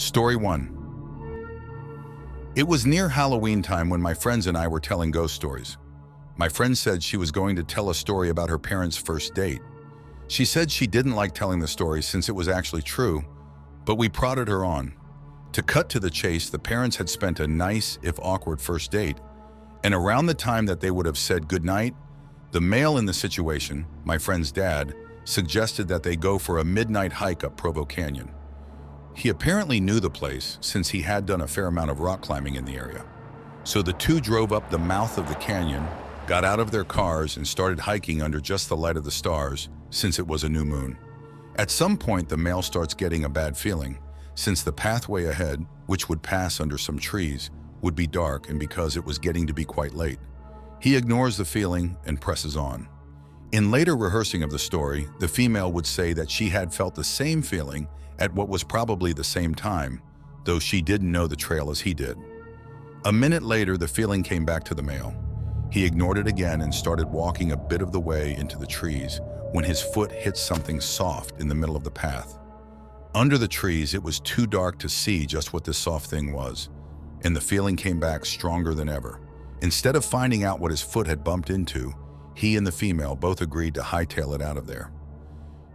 Story 1. It was near Halloween time when my friends and I were telling ghost stories. My friend said she was going to tell a story about her parents' first date. She said she didn't like telling the story since it was actually true, but we prodded her on. To cut to the chase, the parents had spent a nice, if awkward, first date, and around the time that they would have said goodnight, the male in the situation, my friend's dad, suggested that they go for a midnight hike up Provo Canyon. He apparently knew the place since he had done a fair amount of rock climbing in the area. So the two drove up the mouth of the canyon, got out of their cars, and started hiking under just the light of the stars since it was a new moon. At some point, the male starts getting a bad feeling since the pathway ahead, which would pass under some trees, would be dark, and because it was getting to be quite late. He ignores the feeling and presses on. In later rehearsing of the story, the female would say that she had felt the same feeling at what was probably the same time, though she didn't know the trail as he did. A minute later, the feeling came back to the male. He ignored it again and started walking a bit of the way into the trees when his foot hit something soft in the middle of the path. Under the trees, it was too dark to see just what this soft thing was, and the feeling came back stronger than ever. Instead of finding out what his foot had bumped into, he and the female both agreed to hightail it out of there.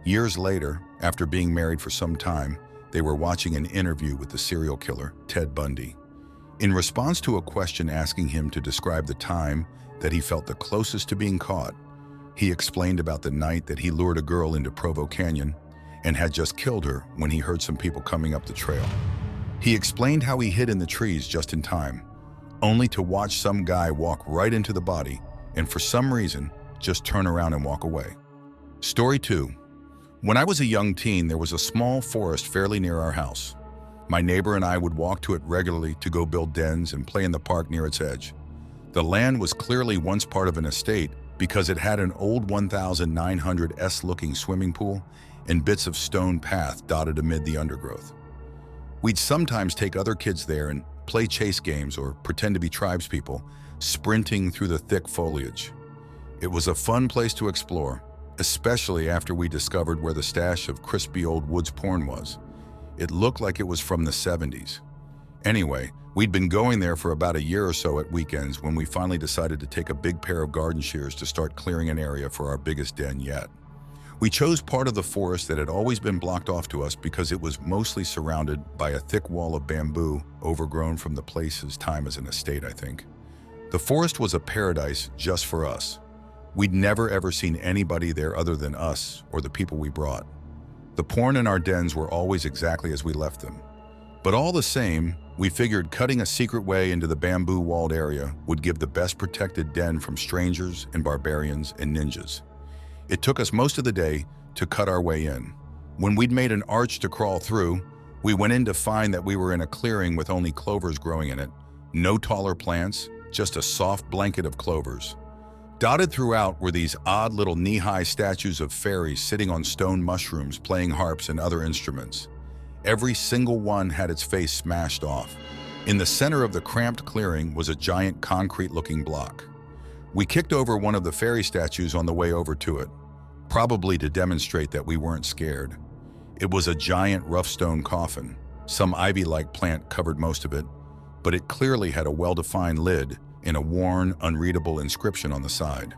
Years later, after being married for some time, they were watching an interview with the serial killer, Ted Bundy. In response to a question asking him to describe the time that he felt the closest to being caught, he explained about the night that he lured a girl into Provo Canyon and had just killed her when he heard some people coming up the trail. He explained how he hid in the trees just in time, only to watch some guy walk right into the body and for some reason just turn around and walk away. Story 2. When I was a young teen, there was a small forest fairly near our house. My neighbor and I would walk to it regularly to go build dens and play in the park near its edge. The land was clearly once part of an estate because it had an old 1900s-looking swimming pool and bits of stone path dotted amid the undergrowth. We'd sometimes take other kids there and play chase games or pretend to be tribespeople, sprinting through the thick foliage. It was a fun place to explore, especially after we discovered where the stash of crispy old woods porn was. It looked like it was from the 70s. Anyway, we'd been going there for about a year or so at weekends when we finally decided to take a big pair of garden shears to start clearing an area for our biggest den yet. We chose part of the forest that had always been blocked off to us because it was mostly surrounded by a thick wall of bamboo overgrown from the place's time as an estate, I think. The forest was a paradise just for us. We'd never ever seen anybody there other than us or the people we brought. The porn in our dens were always exactly as we left them. But all the same, we figured cutting a secret way into the bamboo-walled area would give the best protected den from strangers and barbarians and ninjas. It took us most of the day to cut our way in. When we'd made an arch to crawl through, we went in to find that we were in a clearing with only clovers growing in it. No taller plants, just a soft blanket of clovers. Dotted throughout were these odd little knee-high statues of fairies sitting on stone mushrooms playing harps and other instruments. Every single one had its face smashed off. In the center of the cramped clearing was a giant concrete-looking block. We kicked over one of the fairy statues on the way over to it, probably to demonstrate that we weren't scared. It was a giant rough stone coffin. Some ivy-like plant covered most of it, but it clearly had a well-defined lid and a worn, unreadable inscription on the side.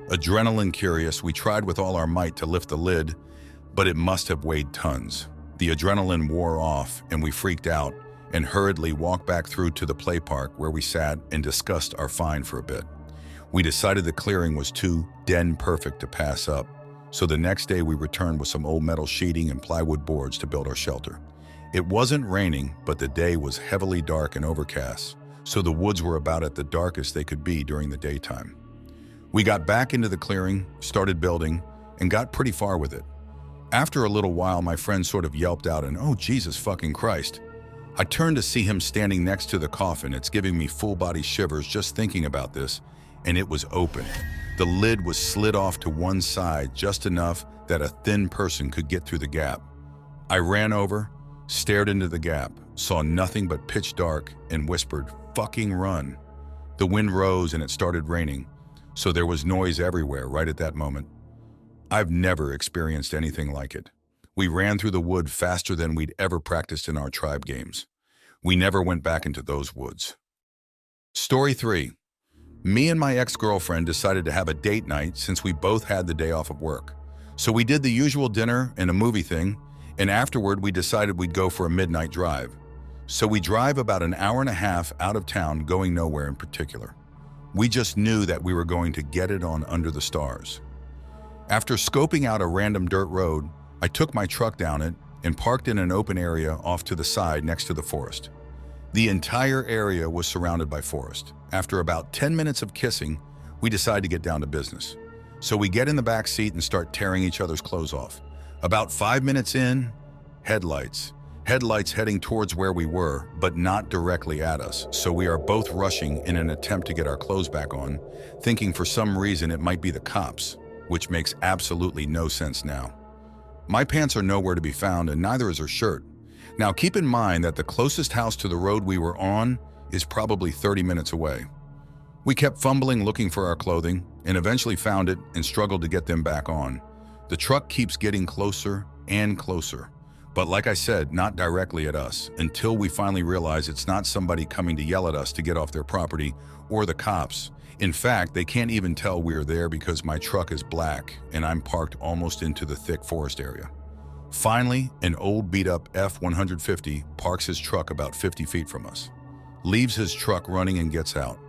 Adrenaline curious, we tried with all our might to lift the lid, but it must have weighed tons. The adrenaline wore off, and we freaked out and hurriedly walked back through to the play park where we sat and discussed our find for a bit. We decided the clearing was too den perfect to pass up, so the next day we returned with some old metal sheeting and plywood boards to build our shelter. It wasn't raining, but the day was heavily dark and overcast, so the woods were about at the darkest they could be during the daytime. We got back into the clearing, started building, and got pretty far with it. After a little while, my friend sort of yelped out and, "Oh, Jesus fucking Christ." I turned to see him standing next to the coffin. It's giving me full-body shivers just thinking about this, and it was open. The lid was slid off to one side just enough that a thin person could get through the gap. I ran over, stared into the gap, saw nothing but pitch dark, and whispered, "Fucking run." The wind rose and it started raining, so there was noise everywhere right at that moment. I've never experienced anything like it. We ran through the wood faster than we'd ever practiced in our tribe games. We never went back into those woods. Story 3. Me and my ex-girlfriend decided to have a date night since we both had the day off of work. So we did the usual dinner and a movie thing, and afterward we decided we'd go for a midnight drive. So we drive about an hour and a half out of town, going nowhere in particular. We just knew that we were going to get it on under the stars. After scoping out a random dirt road, I took my truck down it and parked in an open area off to the side next to the forest. The entire area was surrounded by forest. After about 10 minutes of kissing, we decide to get down to business. So we get in the back seat and start tearing each other's clothes off. About 5 minutes in, headlights. Headlights heading towards where we were, but not directly at us, so we are both rushing in an attempt to get our clothes back on, thinking for some reason it might be the cops, which makes absolutely no sense now. My pants are nowhere to be found, and neither is her shirt. Now keep in mind that the closest house to the road we were on is probably 30 minutes away. We kept fumbling looking for our clothing, and eventually found it and struggled to get them back on. The truck keeps getting closer and closer. But like I said, not directly at us, until we finally realize it's not somebody coming to yell at us to get off their property or the cops. In fact, they can't even tell we're there because my truck is black and I'm parked almost into the thick forest area. Finally, an old beat-up F-150 parks his truck about 50 feet from us, leaves his truck running and gets out.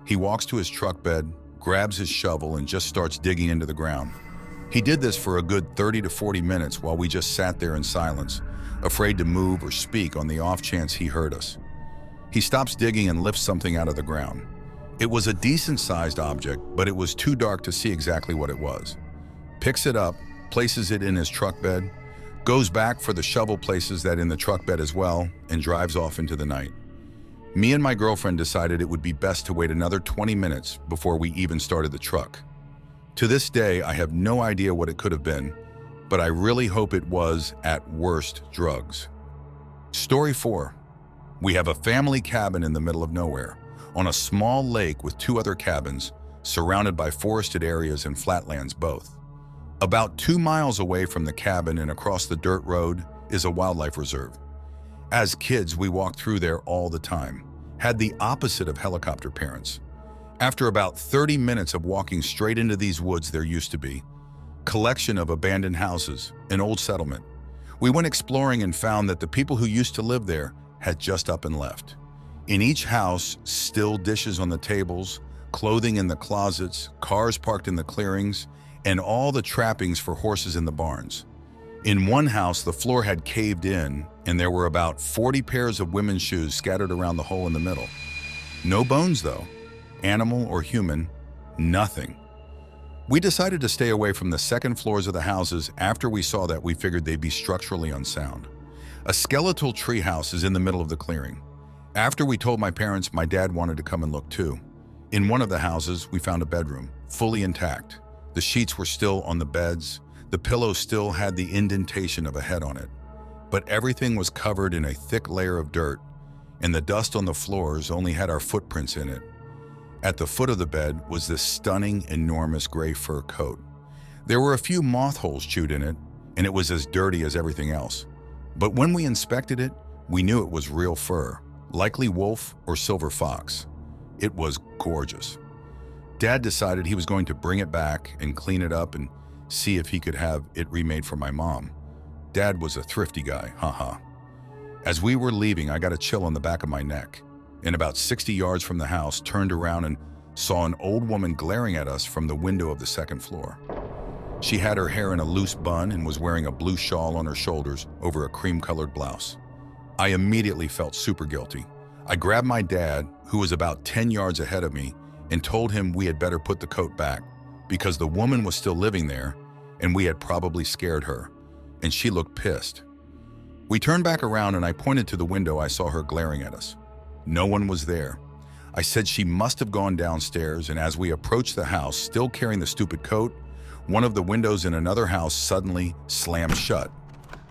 He walks to his truck bed, grabs his shovel and just starts digging into the ground. He did this for a good 30 to 40 minutes while we just sat there in silence, afraid to move or speak on the off chance he heard us. He stops digging and lifts something out of the ground. It was a decent-sized object, but it was too dark to see exactly what it was. Picks it up, places it in his truck bed, goes back for the shovel, places that in the truck bed as well, and drives off into the night. Me and my girlfriend decided it would be best to wait another 20 minutes before we even started the truck. To this day, I have no idea what it could have been, but I really hope it was, at worst, drugs. Story 4. We have a family cabin in the middle of nowhere, on a small lake with 2 other cabins, surrounded by forested areas and flatlands both. About 2 miles away from the cabin and across the dirt road is a wildlife reserve. As kids, we walked through there all the time, had the opposite of helicopter parents. After about 30 minutes of walking straight into these woods there used to be, collection of abandoned houses, an old settlement. We went exploring and found that the people who used to live there had just up and left. In each house, still dishes on the tables, clothing in the closets, cars parked in the clearings, and all the trappings for horses in the barns. In one house, the floor had caved in, and there were about 40 pairs of women's shoes scattered around the hole in the middle. No bones though. Animal or human, nothing. We decided to stay away from the second floors of the houses. After we saw that, we figured they'd be structurally unsound. A skeletal tree house is in the middle of the clearing. After we told my parents, my dad wanted to come and look too. In one of the houses, we found a bedroom, fully intact. The sheets were still on the beds. The pillow still had the indentation of a head on it. But everything was covered in a thick layer of dirt, and the dust on the floors only had our footprints in it. At the foot of the bed was this stunning, enormous gray fur coat. There were a few moth holes chewed in it, and it was as dirty as everything else. But when we inspected it, we knew it was real fur, likely wolf or silver fox. It was gorgeous. Dad decided he was going to bring it back and clean it up and see if he could have it remade for my mom. Dad was a thrifty guy, haha. As we were leaving, I got a chill on the back of my neck. And about 60 yards from the house, turned around and saw an old woman glaring at us from the window of the second floor. She had her hair in a loose bun and was wearing a blue shawl on her shoulders over a cream-colored blouse. I immediately felt super guilty. I grabbed my dad, who was about 10 yards ahead of me, and told him we had better put the coat back because the woman was still living there and we had probably scared her, and she looked pissed. We turned back around and I pointed to the window. I saw her glaring at us. No one was there. I said she must have gone downstairs, and as we approached the house, still carrying the stupid coat, one of the windows in another house suddenly slammed shut.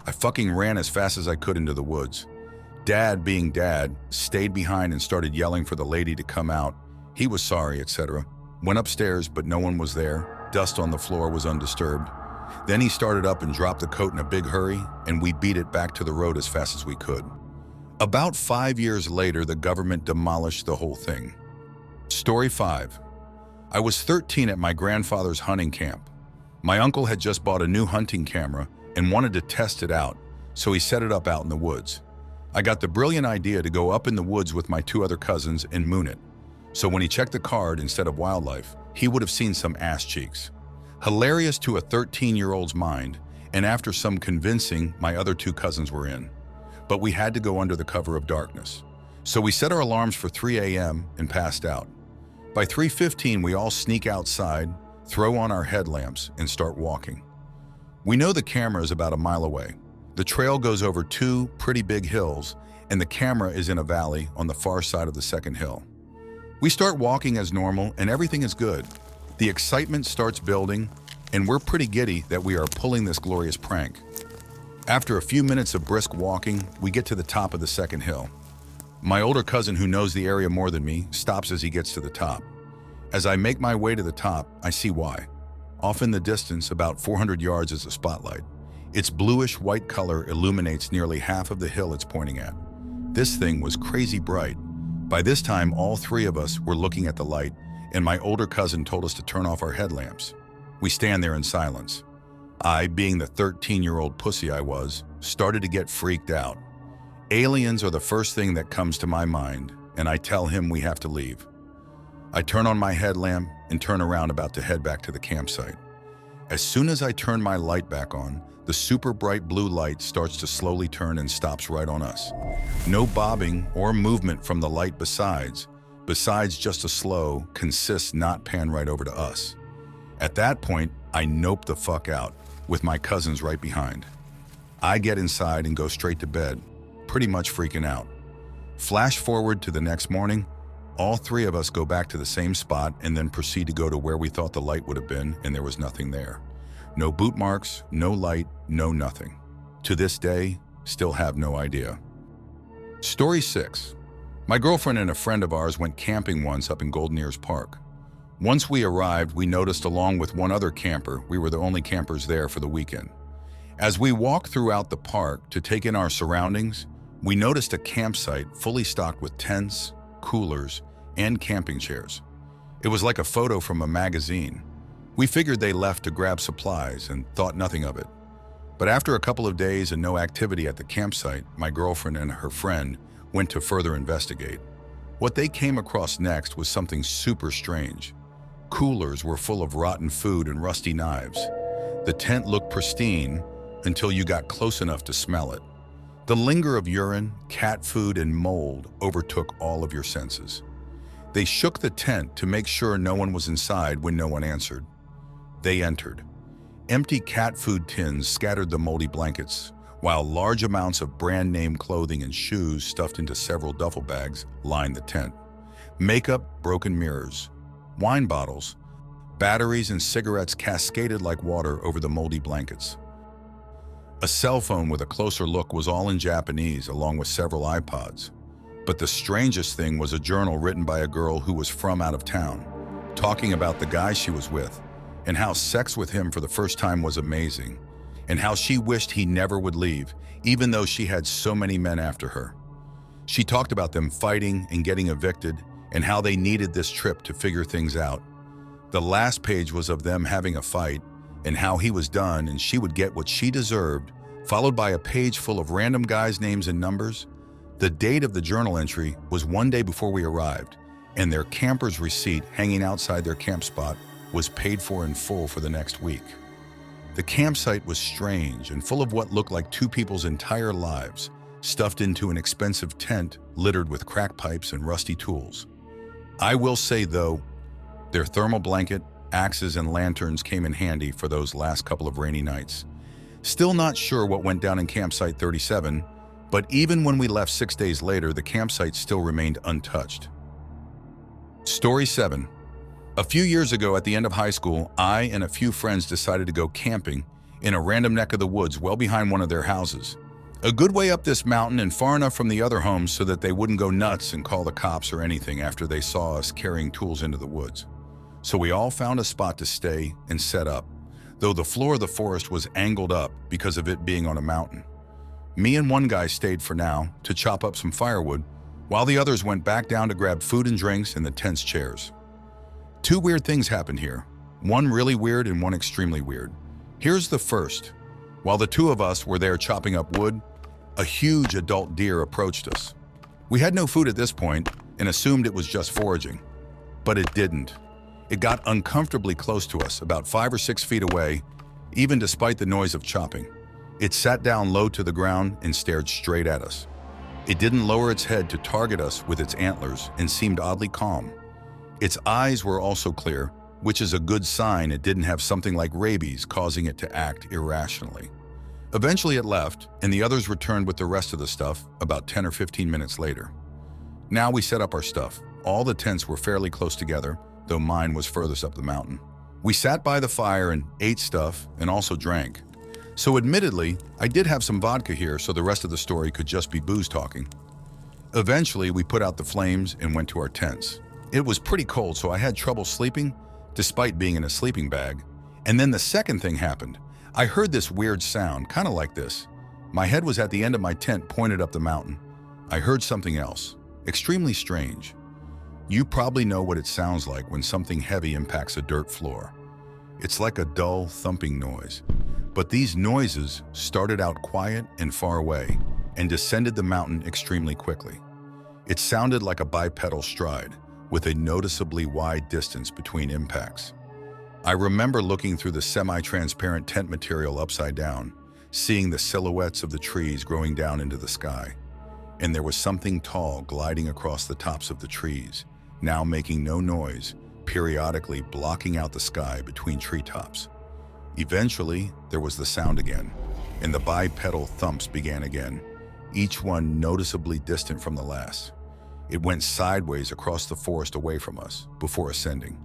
I fucking ran as fast as I could into the woods. Dad, being dad, stayed behind and started yelling for the lady to come out. He was sorry, etc. Went upstairs, but no one was there. Dust on the floor was undisturbed. Then he started up and dropped the coat in a big hurry, and we beat it back to the road as fast as we could. About 5 years later, the government demolished the whole thing. Story 5. I was 13 at my grandfather's hunting camp. My uncle had just bought a new hunting camera and wanted to test it out, so he set it up out in the woods. I got the brilliant idea to go up in the woods with my 2 other cousins and moon it. So when he checked the card instead of wildlife, he would have seen some ass cheeks. Hilarious to a 13-year-old's mind, and after some convincing, my other 2 cousins were in. But we had to go under the cover of darkness. So we set our alarms for 3 a.m. and passed out. By 3:15, we all sneak outside, throw on our headlamps, and start walking. We know the camera is about a mile away. The trail goes over 2 pretty big hills, and the camera is in a valley on the far side of the second hill. We start walking as normal, and everything is good. The excitement starts building, and we're pretty giddy that we are pulling this glorious prank. After a few minutes of brisk walking, we get to the top of the second hill. My older cousin, who knows the area more than me, stops as he gets to the top. As I make my way to the top, I see why. Off in the distance, about 400 yards, is a spotlight. Its bluish-white color illuminates nearly half of the hill it's pointing at. This thing was crazy bright. By this time, all 3 of us were looking at the light, and my older cousin told us to turn off our headlamps. We stand there in silence. I, being the 13-year-old pussy I was, started to get freaked out. Aliens are the first thing that comes to my mind, and I tell him we have to leave. I turn on my headlamp and turn around about to head back to the campsite. As soon as I turn my light back on, the super bright blue light starts to slowly turn and stops right on us. No bobbing or movement from the light besides just a slow, consist not pan right over to us. At that point, I nope the fuck out, with my cousins right behind. I get inside and go straight to bed, pretty much freaking out. Flash forward to the next morning, all 3 of us go back to the same spot and then proceed to go to where we thought the light would have been, and there was nothing there. No boot marks, no light, no nothing. To this day, still have no idea. Story 6. My girlfriend and a friend of ours went camping once up in Golden Ears Park. Once we arrived, we noticed along with one other camper, we were the only campers there for the weekend. As we walked throughout the park to take in our surroundings, we noticed a campsite fully stocked with tents, coolers, and camping chairs. It was like a photo from a magazine. We figured they left to grab supplies and thought nothing of it. But after a couple of days and no activity at the campsite, my girlfriend and her friend went to further investigate. What they came across next was something super strange. Coolers were full of rotten food and rusty knives. The tent looked pristine until you got close enough to smell it. The linger of urine, cat food, and mold overtook all of your senses. They shook the tent to make sure no one was inside when no one answered. They entered. Empty cat food tins scattered the moldy blankets, while large amounts of brand-name clothing and shoes stuffed into several duffel bags lined the tent. Makeup, broken mirrors, wine bottles, batteries, and cigarettes cascaded like water over the moldy blankets. A cell phone with a closer look was all in Japanese, along with several iPods. But the strangest thing was a journal written by a girl who was from out of town, talking about the guy she was with, and how sex with him for the first time was amazing, and how she wished he never would leave, even though she had so many men after her. She talked about them fighting and getting evicted, and how they needed this trip to figure things out. The last page was of them having a fight, and how he was done and she would get what she deserved, followed by a page full of random guys' names and numbers. The date of the journal entry was 1 day before we arrived, and their camper's receipt hanging outside their camp spot was paid for in full for the next week. The campsite was strange and full of what looked like 2 people's entire lives, stuffed into an expensive tent littered with crack pipes and rusty tools. I will say, though, their thermal blanket, axes, and lanterns came in handy for those last couple of rainy nights. Still not sure what went down in Campsite 37, but even when we left 6 days later, the campsite still remained untouched. Story 7. A few years ago at the end of high school, I and a few friends decided to go camping in a random neck of the woods well behind one of their houses. A good way up this mountain and far enough from the other homes so that they wouldn't go nuts and call the cops or anything after they saw us carrying tools into the woods. So we all found a spot to stay and set up. though the floor of the forest was angled up because of it being on a mountain. Me and one guy stayed for now to chop up some firewood, while the others went back down to grab food and drinks in the tent's chairs. Two weird things happened here, one really weird and one extremely weird. Here's the first. While the two of us were there chopping up wood, a huge adult deer approached us. We had no food at this point and assumed it was just foraging, but it didn't. It got uncomfortably close to us, about 5 or 6 feet away, even despite the noise of chopping. It sat down low to the ground and stared straight at us. It didn't lower its head to target us with its antlers and seemed oddly calm. Its eyes were also clear, which is a good sign it didn't have something like rabies causing it to act irrationally. Eventually it left, and the others returned with the rest of the stuff about 10 or 15 minutes later. Now we set up our stuff. All the tents were fairly close together, though mine was furthest up the mountain. We sat by the fire and ate stuff and also drank. So admittedly, I did have some vodka here, so the rest of the story could just be booze talking. Eventually, we put out the flames and went to our tents. It was pretty cold, so I had trouble sleeping, despite being in a sleeping bag. And then the second thing happened. I heard this weird sound, kind of like this. My head was at the end of my tent pointed up the mountain. I heard something else, extremely strange. You probably know what it sounds like when something heavy impacts a dirt floor. It's like a dull, thumping noise. But these noises started out quiet and far away and descended the mountain extremely quickly. It sounded like a bipedal stride, with a noticeably wide distance between impacts. I remember looking through the semi-transparent tent material upside down, seeing the silhouettes of the trees growing down into the sky. And there was something tall gliding across the tops of the trees, now making no noise, periodically blocking out the sky between treetops. Eventually, there was the sound again, and the bipedal thumps began again, each one noticeably distant from the last. It went sideways across the forest away from us, before ascending.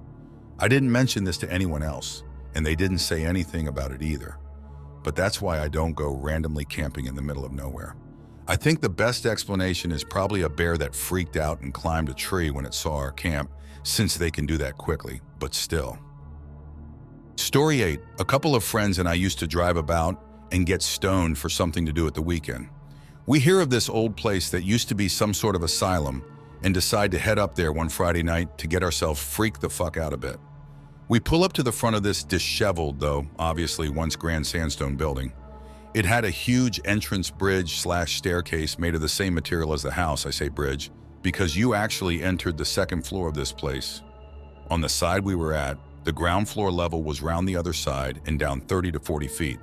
I didn't mention this to anyone else, and they didn't say anything about it either. But that's why I don't go randomly camping in the middle of nowhere. I think the best explanation is probably a bear that freaked out and climbed a tree when it saw our camp, since they can do that quickly, but still. Story 8. A couple of friends and I used to drive about and get stoned for something to do at the weekend. We hear of this old place that used to be some sort of asylum and decide to head up there one Friday night to get ourselves freaked the fuck out a bit. We pull up to the front of this disheveled, though obviously once grand sandstone building. It had a huge entrance bridge/staircase made of the same material as the house. I say bridge because you actually entered the second floor of this place. On the side we were at, the ground floor level was round the other side and down 30 to 40 feet.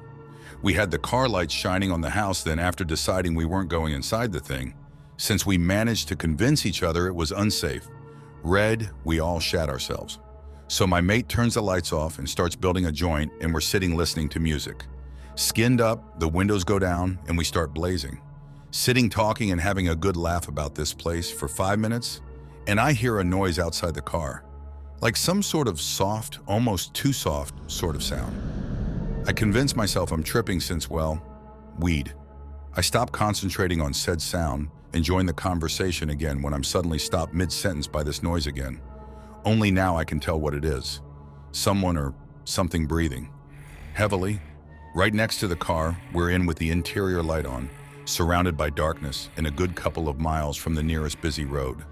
We had the car lights shining on the house then after deciding we weren't going inside the thing, since we managed to convince each other it was unsafe. Red, we all shat ourselves. So my mate turns the lights off and starts building a joint, and we're sitting listening to music. Skinned up, the windows go down, and we start blazing. Sitting talking and having a good laugh about this place for 5 minutes, and I hear a noise outside the car. Like some sort of soft, almost too soft sort of sound. I convince myself I'm tripping since, well, weed. I stop concentrating on said sound and join the conversation again when I'm suddenly stopped mid-sentence by this noise again. Only now I can tell what it is. Someone or something breathing. Heavily. Right next to the car, we're in with the interior light on, surrounded by darkness and a good couple of miles from the nearest busy road.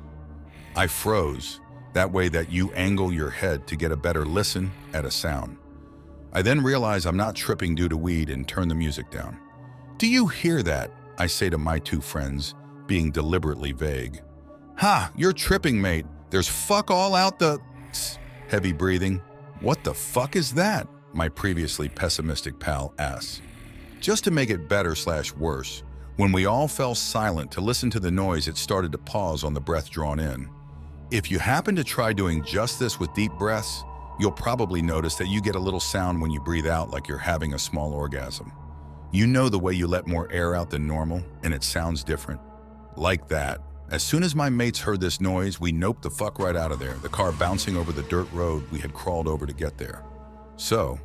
I froze, that way that you angle your head to get a better listen at a sound. I then realize I'm not tripping due to weed and turn the music down. "Do you hear that?" I say to my two friends, being deliberately vague. "Ha, you're tripping, mate. There's fuck all out the..." Heavy breathing. "What the fuck is that?" my previously pessimistic pal asks. Just to make it better/worse, when we all fell silent to listen to the noise, it started to pause on the breath drawn in. If you happen to try doing just this with deep breaths, you'll probably notice that you get a little sound when you breathe out like you're having a small orgasm. You know the way you let more air out than normal, and it sounds different. Like that. As soon as my mates heard this noise, we noped the fuck right out of there, the car bouncing over the dirt road we had crawled over to get there. So,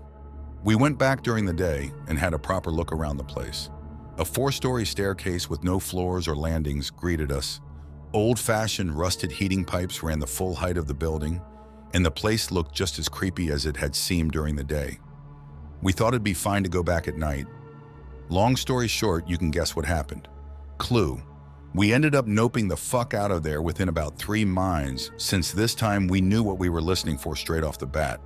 we went back during the day and had a proper look around the place. A 4-story staircase with no floors or landings greeted us. Old-fashioned rusted heating pipes ran the full height of the building, and the place looked just as creepy as it had seemed during the day. We thought it'd be fine to go back at night. Long story short, you can guess what happened. Clue. We ended up noping the fuck out of there within about 3 minds, since this time we knew what we were listening for straight off the bat.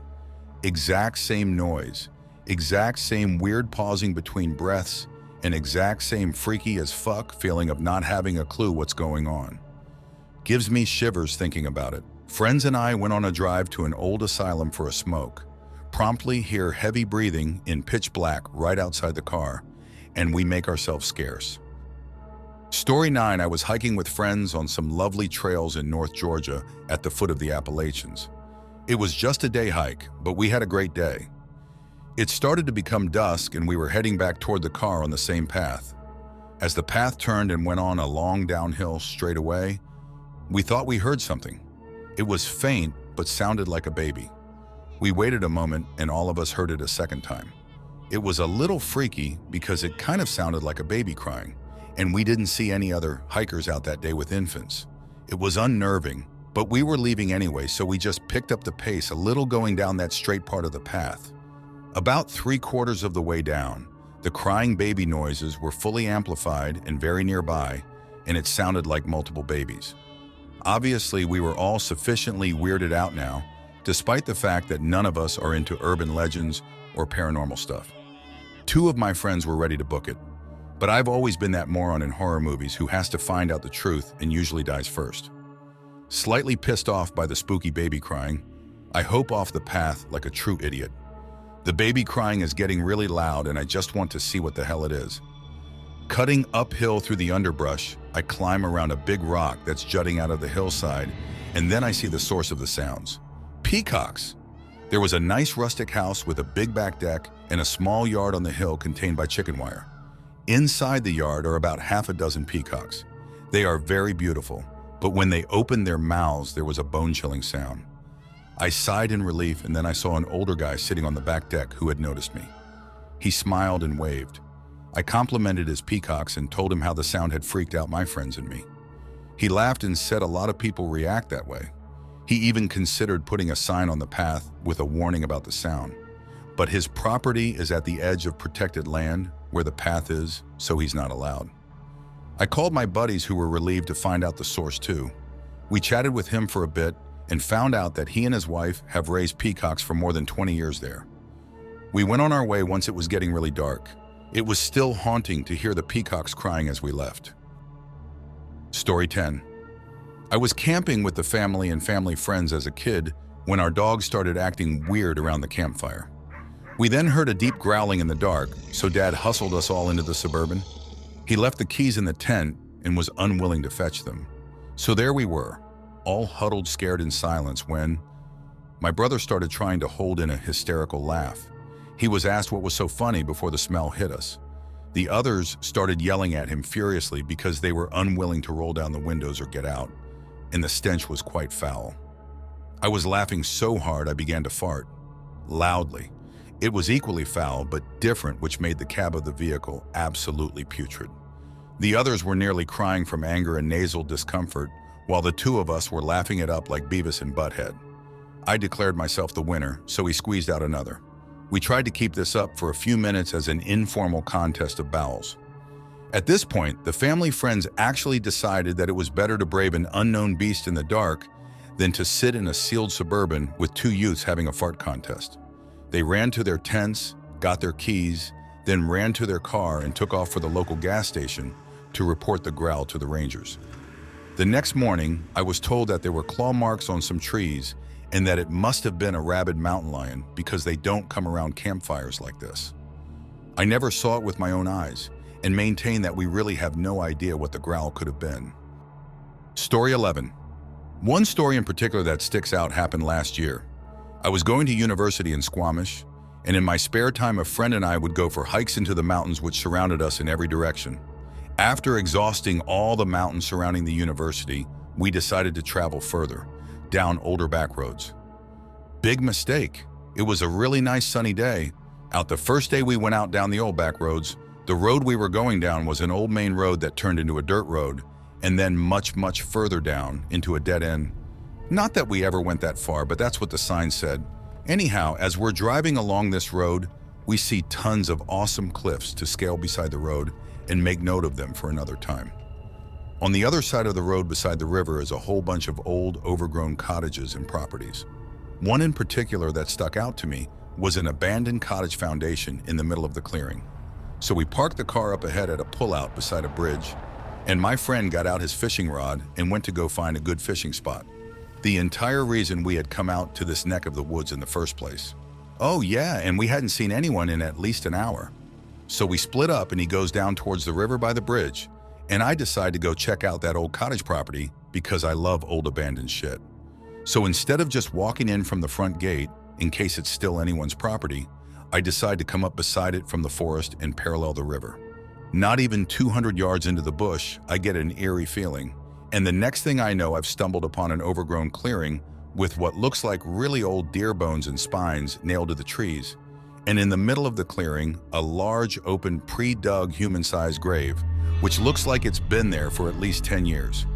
Exact same noise, exact same weird pausing between breaths, and exact same freaky as fuck feeling of not having a clue what's going on. Gives me shivers thinking about it. Friends and I went on a drive to an old asylum for a smoke. Promptly hear heavy breathing in pitch black right outside the car, and we make ourselves scarce. Story 9, I was hiking with friends on some lovely trails in North Georgia at the foot of the Appalachians. It was just a day hike, but we had a great day. It started to become dusk and we were heading back toward the car on the same path. As the path turned and went on a long downhill straight away, we thought we heard something. It was faint, but sounded like a baby. We waited a moment and all of us heard it a second time. It was a little freaky because it kind of sounded like a baby crying, and we didn't see any other hikers out that day with infants. It was unnerving, but we were leaving anyway, so we just picked up the pace a little going down that straight part of the path. About 3/4 of the way down, the crying baby noises were fully amplified and very nearby, and it sounded like multiple babies. Obviously, we were all sufficiently weirded out now, despite the fact that none of us are into urban legends or paranormal stuff. 2 of my friends were ready to book it, but I've always been that moron in horror movies who has to find out the truth and usually dies first. Slightly pissed off by the spooky baby crying, I hope off the path like a true idiot. The baby crying is getting really loud and I just want to see what the hell it is. Cutting uphill through the underbrush, I climb around a big rock that's jutting out of the hillside, and then I see the source of the sounds. Peacocks! There was a nice rustic house with a big back deck and a small yard on the hill contained by chicken wire. Inside the yard are about half a dozen peacocks. They are very beautiful, but when they opened their mouths, there was a bone-chilling sound. I sighed in relief, and then I saw an older guy sitting on the back deck who had noticed me. He smiled and waved. I complimented his peacocks and told him how the sound had freaked out my friends and me. He laughed and said a lot of people react that way. He even considered putting a sign on the path with a warning about the sound. But his property is at the edge of protected land where the path is, so he's not allowed. I called my buddies who were relieved to find out the source too. We chatted with him for a bit and found out that he and his wife have raised peacocks for more than 20 years there. We went on our way once it was getting really dark. It was still haunting to hear the peacocks crying as we left. Story 10. I was camping with the family and family friends as a kid when our dog started acting weird around the campfire. We then heard a deep growling in the dark, so Dad hustled us all into the Suburban. He left the keys in the tent and was unwilling to fetch them. So there we were, all huddled scared in silence when my brother started trying to hold in a hysterical laugh. He was asked what was so funny before the smell hit us. The others started yelling at him furiously because they were unwilling to roll down the windows or get out, and the stench was quite foul. I was laughing so hard I began to fart, loudly. It was equally foul, but different, which made the cab of the vehicle absolutely putrid. The others were nearly crying from anger and nasal discomfort, while the 2 of us were laughing it up like Beavis and Butthead. I declared myself the winner, so he squeezed out another. We tried to keep this up for a few minutes as an informal contest of bowels. At this point, the family friends actually decided that it was better to brave an unknown beast in the dark than to sit in a sealed Suburban with 2 youths having a fart contest. They ran to their tents, got their keys, then ran to their car and took off for the local gas station to report the growl to the rangers. The next morning, I was told that there were claw marks on some trees and that it must have been a rabid mountain lion because they don't come around campfires like this. I never saw it with my own eyes and maintain that we really have no idea what the growl could have been. Story 11. One story in particular that sticks out happened last year. I was going to university in Squamish, and in my spare time a friend and I would go for hikes into the mountains which surrounded us in every direction. After exhausting all the mountains surrounding the university, we decided to travel further, down older back roads. Big mistake. It was a really nice sunny day. Out the first day we went out down the old back roads, the road we were going down was an old main road that turned into a dirt road, and then much further down into a dead end. Not that we ever went that far, but that's what the sign said. Anyhow, as we're driving along this road, We see tons of awesome cliffs to scale beside the road and make note of them for another time. On the other side of the road beside the river is a whole bunch of old, overgrown cottages and properties. One in particular that stuck out to me was an abandoned cottage foundation in the middle of the clearing. So we parked the car up ahead at a pullout beside a bridge, and my friend got out his fishing rod and went to go find a good fishing spot. The entire reason we had come out to this neck of the woods in the first place. Oh yeah, and we hadn't seen anyone in at least an hour. So we split up and he goes down towards the river by the bridge, and I decide to go check out that old cottage property because I love old abandoned shit. So instead of just walking in from the front gate, in case it's still anyone's property, I decide to come up beside it from the forest and parallel the river. Not even 200 yards into the bush, I get an eerie feeling, and the next thing I know, I've stumbled upon an overgrown clearing with what looks like really old deer bones and spines nailed to the trees, and in the middle of the clearing, a large, open, pre-dug human-sized grave, which looks like it's been there for at least 10 years.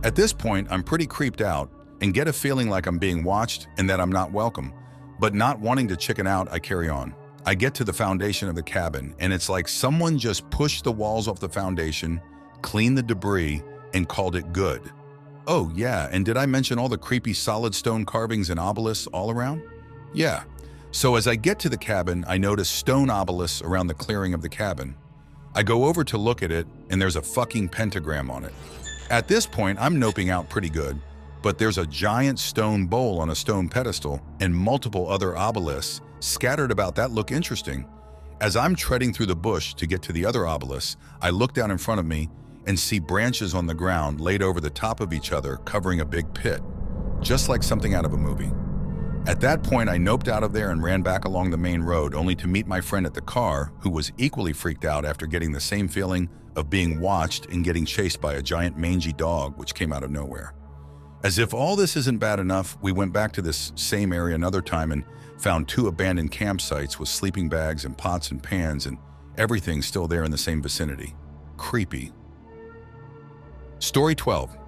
At this point, I'm pretty creeped out and get a feeling like I'm being watched and that I'm not welcome, but not wanting to chicken out, I carry on. I get to the foundation of the cabin, and it's like someone just pushed the walls off the foundation, cleaned the debris, and called it good. Oh yeah, and did I mention all the creepy solid stone carvings and obelisks all around? Yeah. So as I get to the cabin, I notice stone obelisks around the clearing of the cabin. I go over to look at it, and there's a fucking pentagram on it. At this point, I'm noping out pretty good, but there's a giant stone bowl on a stone pedestal and multiple other obelisks scattered about that look interesting. As I'm treading through the bush to get to the other obelisks, I look down in front of me and see branches on the ground laid over the top of each other, covering a big pit, just like something out of a movie. At that point, I noped out of there and ran back along the main road, only to meet my friend at the car, who was equally freaked out after getting the same feeling of being watched and getting chased by a giant mangy dog which came out of nowhere. As if all this isn't bad enough, we went back to this same area another time and found 2 abandoned campsites with sleeping bags and pots and pans and everything still there in the same vicinity. Creepy. Story 12.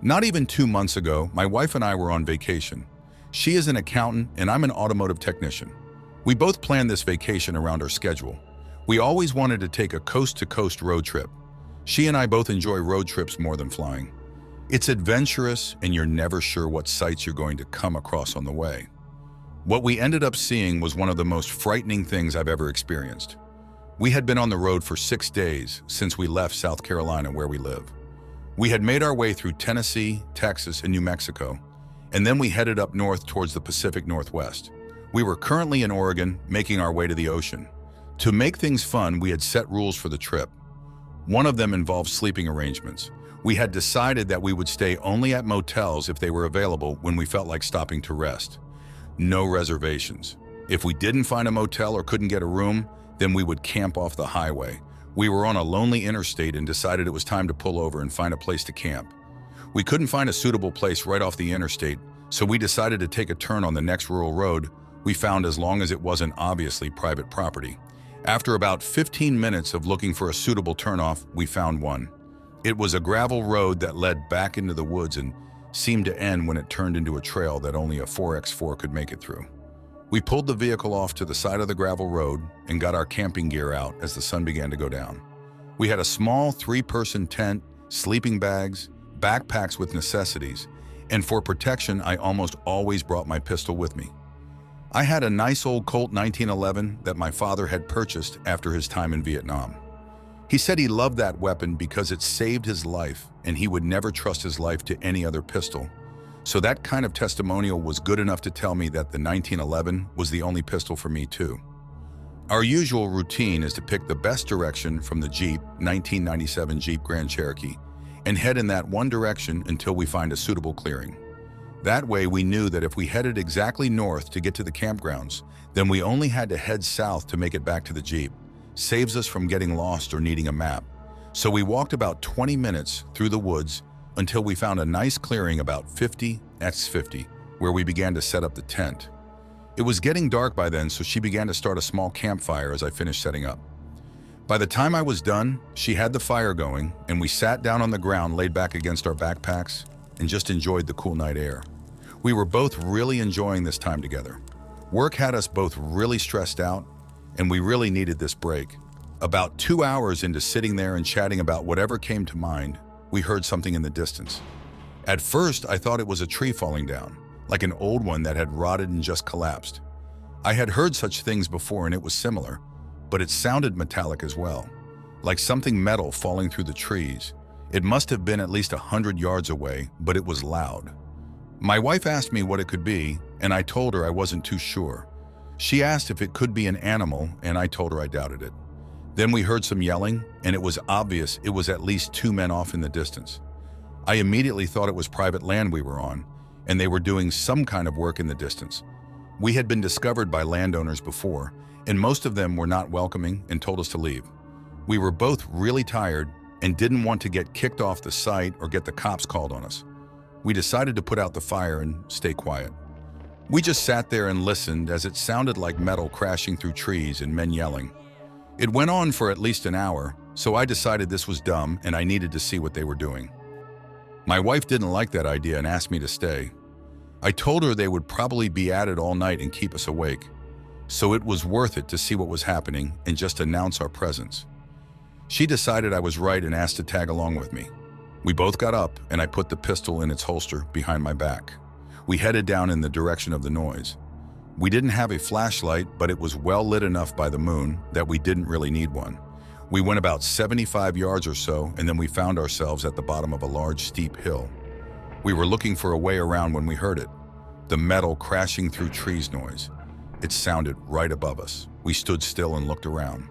Not even 2 months ago, my wife and I were on vacation. She is an accountant and I'm an automotive technician. We both planned this vacation around our schedule. We always wanted to take a coast-to-coast road trip. She and I both enjoy road trips more than flying. It's adventurous and you're never sure what sights you're going to come across on the way. What we ended up seeing was one of the most frightening things I've ever experienced. We had been on the road for 6 days since we left South Carolina, where we live. We had made our way through Tennessee, Texas, and New Mexico, and then we headed up north towards the Pacific Northwest. We were currently in Oregon, making our way to the ocean. To make things fun, we had set rules for the trip. One of them involved sleeping arrangements. We had decided that we would stay only at motels if they were available when we felt like stopping to rest. No reservations. If we didn't find a motel or couldn't get a room, then we would camp off the highway. We were on a lonely interstate and decided it was time to pull over and find a place to camp. We couldn't find a suitable place right off the interstate, so we decided to take a turn on the next rural road we found, as long as it wasn't obviously private property. After about 15 minutes of looking for a suitable turnoff, we found one. It was a gravel road that led back into the woods and seemed to end when it turned into a trail that only a 4x4 could make it through. We pulled the vehicle off to the side of the gravel road and got our camping gear out as the sun began to go down. We had a small 3-person tent, sleeping bags, backpacks with necessities, and for protection, I almost always brought my pistol with me. I had a nice old Colt 1911 that my father had purchased after his time in Vietnam. He said he loved that weapon because it saved his life and he would never trust his life to any other pistol. So that kind of testimonial was good enough to tell me that the 1911 was the only pistol for me too. Our usual routine is to pick the best direction from the Jeep, 1997 Jeep Grand Cherokee, and head in that one direction until we find a suitable clearing. That way we knew that if we headed exactly north to get to the campgrounds, then we only had to head south to make it back to the Jeep. Saves us from getting lost or needing a map. So we walked about 20 minutes through the woods until we found a nice clearing about 50x50, where we began to set up the tent. It was getting dark by then, so she began to start a small campfire as I finished setting up. By the time I was done, she had the fire going, and we sat down on the ground, laid back against our backpacks, and just enjoyed the cool night air. We were both really enjoying this time together. Work had us both really stressed out, and we really needed this break. About 2 hours into sitting there and chatting about whatever came to mind, we heard something in the distance. At first, I thought it was a tree falling down, like an old one that had rotted and just collapsed. I had heard such things before and it was similar, but it sounded metallic as well, like something metal falling through the trees. It must have been at least 100 yards away, but it was loud. My wife asked me what it could be, and I told her I wasn't too sure. She asked if it could be an animal, and I told her I doubted it. Then we heard some yelling, and it was obvious it was at least 2 men off in the distance. I immediately thought it was private land we were on, and they were doing some kind of work in the distance. We had been discovered by landowners before, and most of them were not welcoming and told us to leave. We were both really tired and didn't want to get kicked off the site or get the cops called on us. We decided to put out the fire and stay quiet. We just sat there and listened as it sounded like metal crashing through trees and men yelling. It went on for at least an hour, so I decided this was dumb and I needed to see what they were doing. My wife didn't like that idea and asked me to stay. I told her they would probably be at it all night and keep us awake, so it was worth it to see what was happening and just announce our presence. She decided I was right and asked to tag along with me. We both got up and I put the pistol in its holster behind my back. We headed down in the direction of the noise. We didn't have a flashlight, but it was well lit enough by the moon that we didn't really need one. We went about 75 yards or so, and then we found ourselves at the bottom of a large, steep hill. We were looking for a way around when we heard it. The metal crashing through trees noise. It sounded right above us. We stood still and looked around.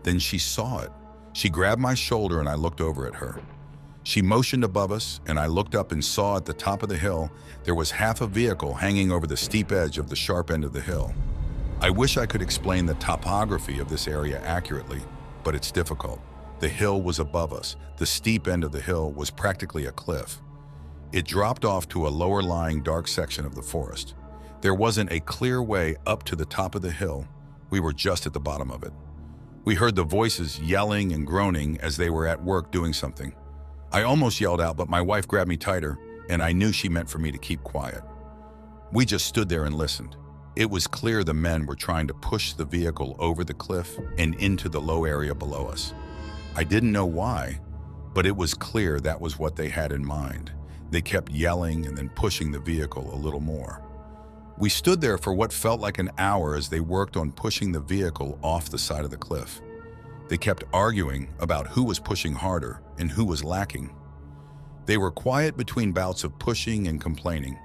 Then she saw it. She grabbed my shoulder and I looked over at her. She motioned above us, and I looked up and saw at the top of the hill there was half a vehicle hanging over the steep edge of the sharp end of the hill. I wish I could explain the topography of this area accurately, but it's difficult. The hill was above us. The steep end of the hill was practically a cliff. It dropped off to a lower-lying dark section of the forest. There wasn't a clear way up to the top of the hill. We were just at the bottom of it. We heard the voices yelling and groaning as they were at work doing something. I almost yelled out, but my wife grabbed me tighter, and I knew she meant for me to keep quiet. We just stood there and listened. It was clear the men were trying to push the vehicle over the cliff and into the low area below us. I didn't know why, but it was clear that was what they had in mind. They kept yelling and then pushing the vehicle a little more. We stood there for what felt like an hour as they worked on pushing the vehicle off the side of the cliff. They kept arguing about who was pushing harder and who was lacking. They were quiet between bouts of pushing and complaining.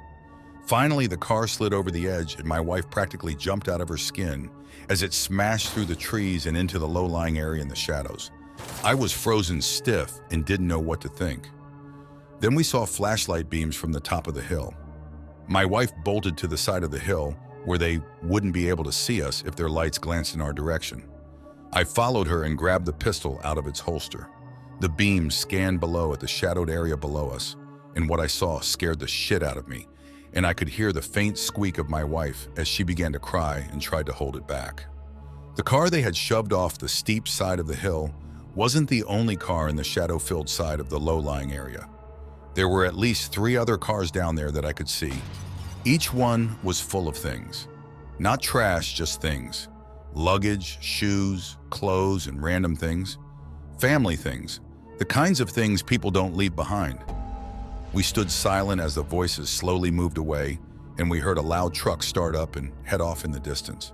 Finally, the car slid over the edge and my wife practically jumped out of her skin as it smashed through the trees and into the low-lying area in the shadows. I was frozen stiff and didn't know what to think. Then we saw flashlight beams from the top of the hill. My wife bolted to the side of the hill where they wouldn't be able to see us if their lights glanced in our direction. I followed her and grabbed the pistol out of its holster. The beams scanned below at the shadowed area below us, and what I saw scared the shit out of me, and I could hear the faint squeak of my wife as she began to cry and tried to hold it back. The car they had shoved off the steep side of the hill wasn't the only car in the shadow-filled side of the low-lying area. There were at least 3 other cars down there that I could see. Each one was full of things. Not trash, just things. Luggage, shoes, clothes, and random things. Family things. The kinds of things people don't leave behind. We stood silent as the voices slowly moved away, and we heard a loud truck start up and head off in the distance.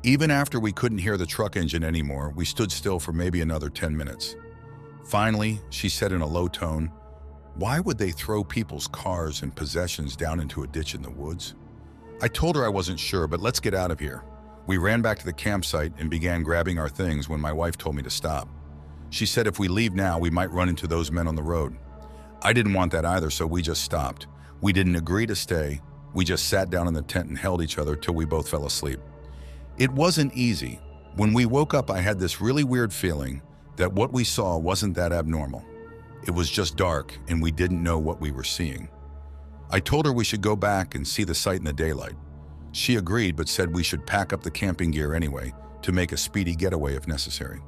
Even after we couldn't hear the truck engine anymore, we stood still for maybe another 10 minutes. Finally, she said in a low tone, "Why would they throw people's cars and possessions down into a ditch in the woods?" I told her I wasn't sure, but let's get out of here. We ran back to the campsite and began grabbing our things when my wife told me to stop. She said if we leave now, we might run into those men on the road. I didn't want that either, so we just stopped. We didn't agree to stay. We just sat down in the tent and held each other till we both fell asleep. It wasn't easy. When we woke up, I had this really weird feeling that what we saw wasn't that abnormal. It was just dark, and we didn't know what we were seeing. I told her we should go back and see the site in the daylight. She agreed, but said we should pack up the camping gear anyway to make a speedy getaway if necessary.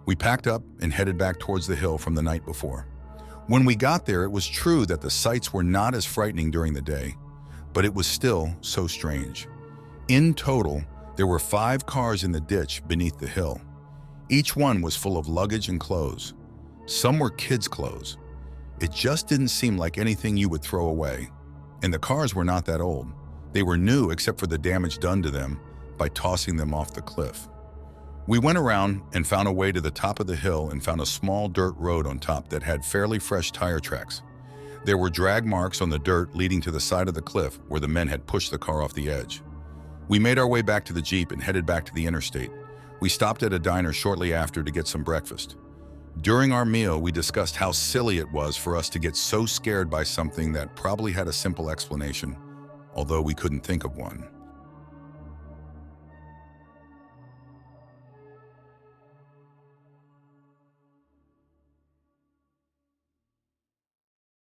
We packed up and headed back towards the hill from the night before. When we got there, it was true that the sights were not as frightening during the day, but it was still so strange. In total, There were 5 cars in the ditch beneath the hill. Each one was full of luggage and clothes. Some were kids' clothes. It just didn't seem like anything you would throw away. And the cars were not that old. They were new except for the damage done to them by tossing them off the cliff. We went around and found a way to the top of the hill and found a small dirt road on top that had fairly fresh tire tracks. There were drag marks on the dirt leading to the side of the cliff where the men had pushed the car off the edge. We made our way back to the Jeep and headed back to the interstate. We stopped at a diner shortly after to get some breakfast. During our meal, we discussed how silly it was for us to get so scared by something that probably had a simple explanation, although we couldn't think of one.